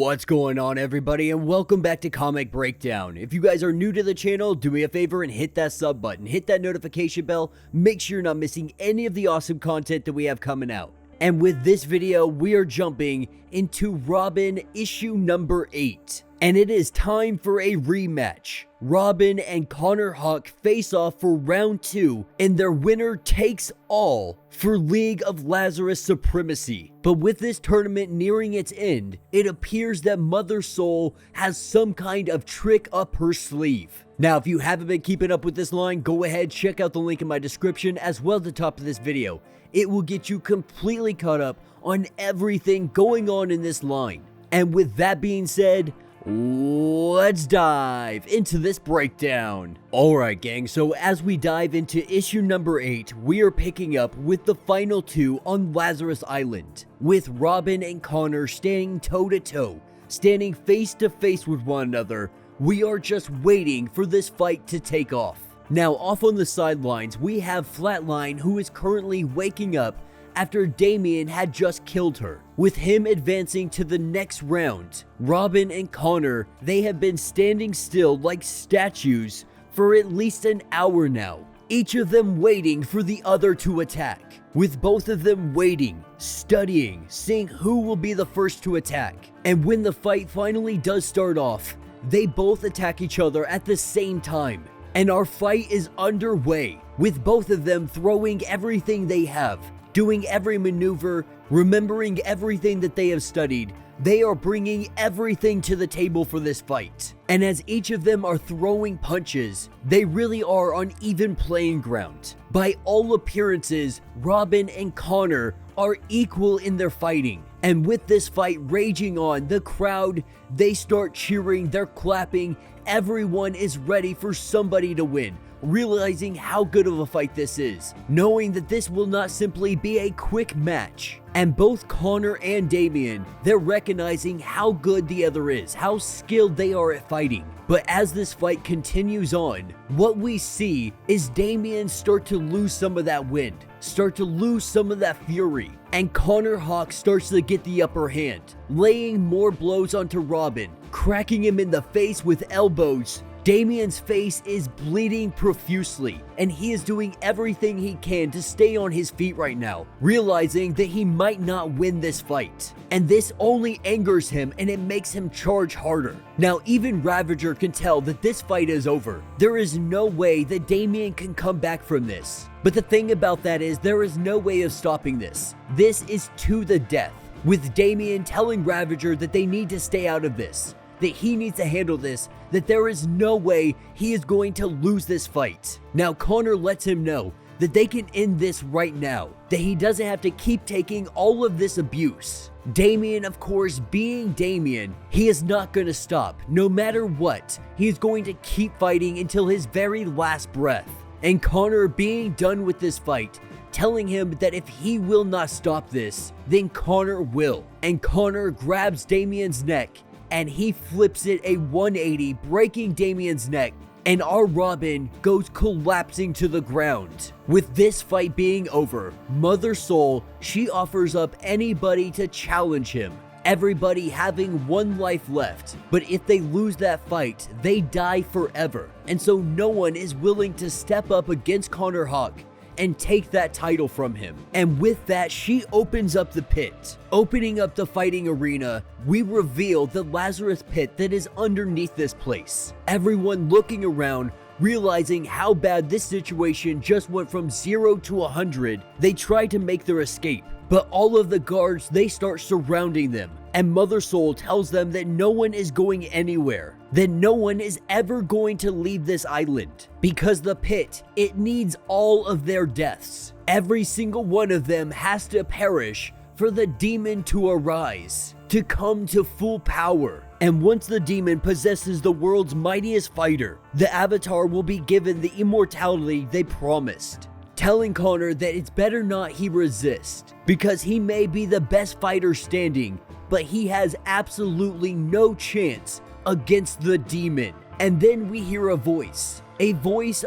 What's going on, everybody, and welcome back to Comic Breakdown. If you guys are new to the channel, do me a favor and hit that sub button, hit that notification bell, make sure you're not missing any of the awesome content that we have coming out. And with this video, we are jumping into Robin issue number 8. And it is time for a rematch. Robin and Connor Hawke face off for round 2, and their winner takes all for League of Lazarus supremacy. But with this tournament nearing its end, it appears that Mother Soul has some kind of trick up her sleeve. Now, if you haven't been keeping up with this line, go ahead, check out the link in my description as well at the top of this video. It will get you completely caught up on everything going on in this line. And with that being said, let's dive into this breakdown. Alright gang, so as we dive into issue number 8, we are picking up with the final 2 on Lazarus Island, with Robin and Connor standing toe to toe, standing face to face with one another. We are just waiting for this fight to take off. Now off on the sidelines, we have Flatline, who is currently waking up after Damien had just killed her, with him advancing to the next round. Robin and Connor, they have been standing still like statues for at least an hour now, each of them waiting for the other to attack, with both of them waiting, studying, seeing who will be the first to attack. And when the fight finally does start off, they both attack each other at the same time, and our fight is underway, with both of them throwing everything they have, doing every maneuver, remembering everything that they have studied. They are bringing everything to the table for this fight. And as each of them are throwing punches, they really are on even playing ground. By all appearances, Robin and Connor are equal in their fighting. And with this fight raging on, the crowd, they start cheering, they're clapping. Everyone is ready for somebody to win, realizing how good of a fight this is, knowing that this will not simply be a quick match. And both Connor and Damien, they're recognizing how good the other is, how skilled they are at fighting. But as this fight continues on, what we see is Damien start to lose some of that wind, start to lose some of that fury, and Connor Hawke starts to get the upper hand, laying more blows onto Robin, cracking him in the face with elbows. Damien's face is bleeding profusely, and he is doing everything he can to stay on his feet right now, realizing that he might not win this fight. And this only angers him, and it makes him charge harder. Now, even Ravager can tell that this fight is over. There is no way that Damien can come back from this. But the thing about that is, there is no way of stopping this. This is to the death, with Damien telling Ravager that they need to stay out of this, that he needs to handle this, that there is no way he is going to lose this fight. Now Connor lets him know that they can end this right now, that he doesn't have to keep taking all of this abuse. Damien, of course, being Damien, he is not going to stop. No matter what, he is going to keep fighting until his very last breath. And Connor, being done with this fight, telling him that if he will not stop this, then Connor will. And Connor grabs Damien's neck and he flips it a 180, breaking Damien's neck, and our Robin goes collapsing to the ground. With this fight being over, Mother Soul, she offers up anybody to challenge him, everybody having one life left. But if they lose that fight, they die forever. And so no one is willing to step up against Connor Hawke and take that title from him. And with that, she opens up the pit. Opening up the fighting arena, we reveal the Lazarus pit that is underneath this place. Everyone looking around, realizing how bad this situation just went from 0 to 100, they try to make their escape. But all of the guards, they start surrounding them. And Mother Soul tells them that no one is going anywhere, that no one is ever going to leave this island, because the pit, it needs all of their deaths. Every single one of them has to perish for the demon to arise, to come to full power. And once the demon possesses the world's mightiest fighter, the Avatar will be given the immortality they promised, telling Connor that it's better not he resist, because he may be the best fighter standing, but he has absolutely no chance against the demon. And then we hear a voice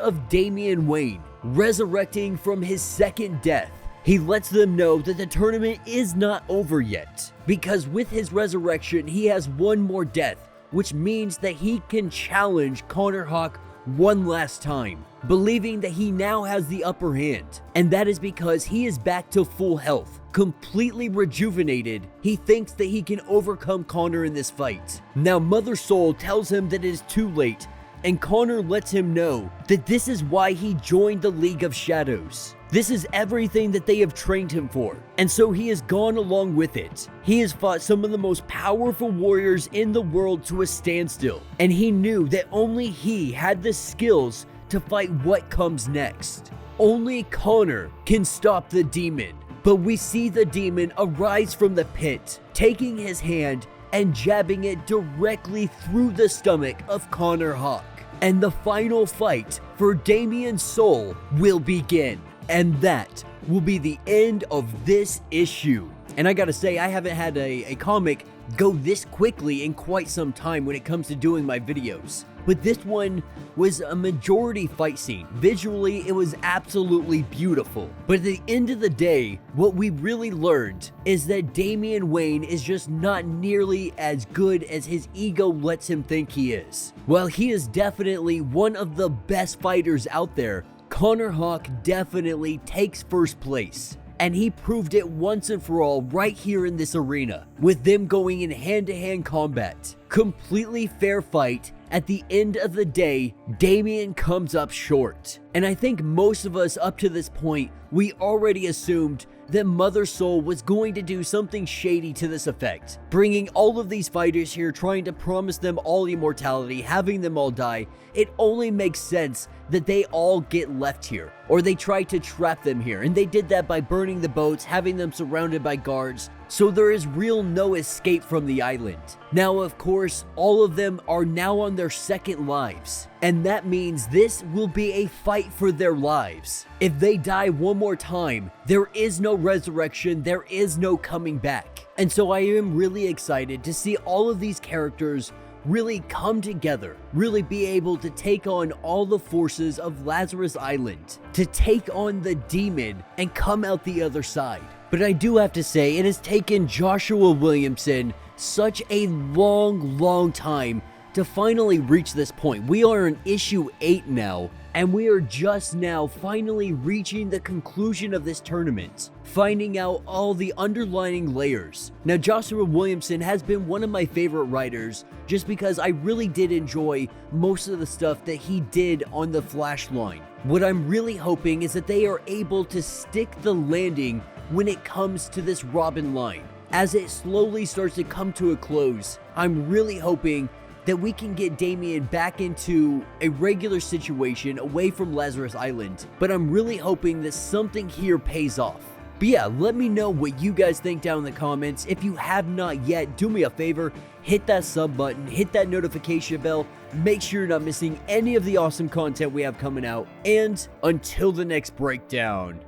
of Damian Wayne, resurrecting from his second death, He lets them know that the tournament is not over yet, because with his resurrection, he has one more death, which means that he can challenge Connor Hawke one last time, believing that he now has the upper hand. And that is because he is back to full health, completely rejuvenated. He thinks that he can overcome Connor in this fight. Now Mother Soul tells him that it is too late, and Connor lets him know that this is why he joined the League of Shadows. This is everything that they have trained him for, and so he has gone along with it. He has fought some of the most powerful warriors in the world to a standstill, and he knew that only he had the skills to fight what comes next. Only Connor can stop the demon, but we see the demon arise from the pit, taking his hand and jabbing it directly through the stomach of Connor Hawke. And the final fight for Damien's soul will begin. And that will be the end of this issue. And I gotta say, I haven't had a comic go this quickly in quite some time when it comes to doing my videos. But this one was a majority fight scene. Visually, it was absolutely beautiful. But at the end of the day, what we really learned is that Damian Wayne is just not nearly as good as his ego lets him think he is. While he is definitely one of the best fighters out there, Connor Hawke definitely takes first place. And he proved it once and for all right here in this arena, with them going in hand-to-hand combat. Completely fair fight. At the end of the day, Damien comes up short. And I think most of us up to this point, we already assumed that Mother Soul was going to do something shady to this effect. Bringing all of these fighters here, trying to promise them all immortality, having them all die, it only makes sense that they all get left here, or they try to trap them here, and they did that by burning the boats, having them surrounded by guards, so there is no escape from the island. Now, of course, all of them are now on their second lives, and that means this will be a fight for their lives. If they die one more time, there is no resurrection, there is no coming back. And so I am really excited to see all of these characters really come together, really be able to take on all the forces of Lazarus Island, to take on the demon and come out the other side. But I do have to say, it has taken Joshua Williamson such a long time to finally reach this point. We are in issue 8 now, and we are just now finally reaching the conclusion of this tournament, finding out all the underlying layers. Now, Joshua Williamson has been one of my favorite writers just because I really did enjoy most of the stuff that he did on the Flash line. What I'm really hoping is that they are able to stick the landing when it comes to this Robin line. As it slowly starts to come to a close, I'm really hoping that we can get Damien back into a regular situation away from Lazarus Island, but I'm really hoping that something here pays off. But yeah, let me know what you guys think down in the comments. If you have not yet, do me a favor, hit that sub button, hit that notification bell, make sure you're not missing any of the awesome content we have coming out, and until the next breakdown.